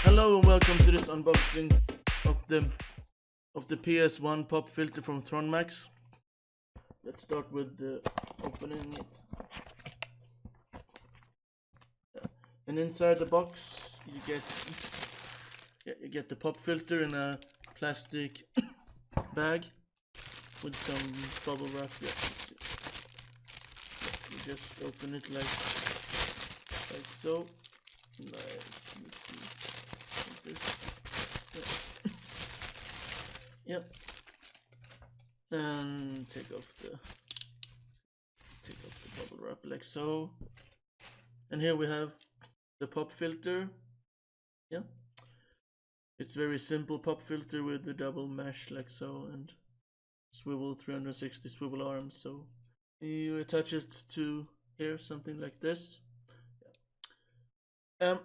Hello and welcome to this unboxing of the PS1 pop filter from Thronmax. Let's start with opening it. And inside the box you get the pop filter in a plastic bag with some bubble wrap. You just open it like so. Like this. Yep. And take off the bubble wrap like so. And here we have the pop filter. Yeah. It's very simple pop filter with the double mesh like so and swivel 360 swivel arms. So you attach it to here, something like this. Yeah.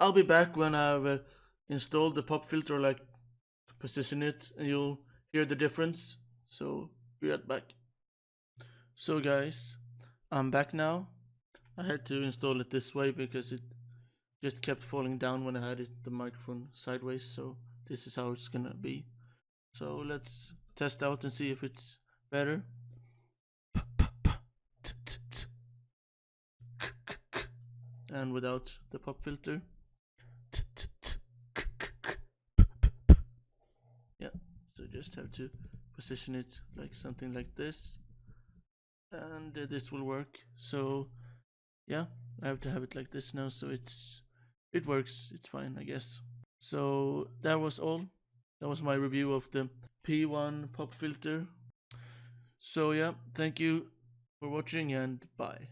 I'll be back when I've installed the pop filter, like position it, and you'll hear the difference. So be right back. So guys, I'm back now. I had to install it this way because it just kept falling down when I had the microphone sideways. So this is how it's gonna be. So let's test out and see if it's better. And without the pop filter. Yeah, so just have to position it like something like this, and this will work. So yeah, I have to have it like this now, so it works. It's fine, I guess. So that was all. That was my review of the P1 pop filter. So yeah, thank you for watching and bye.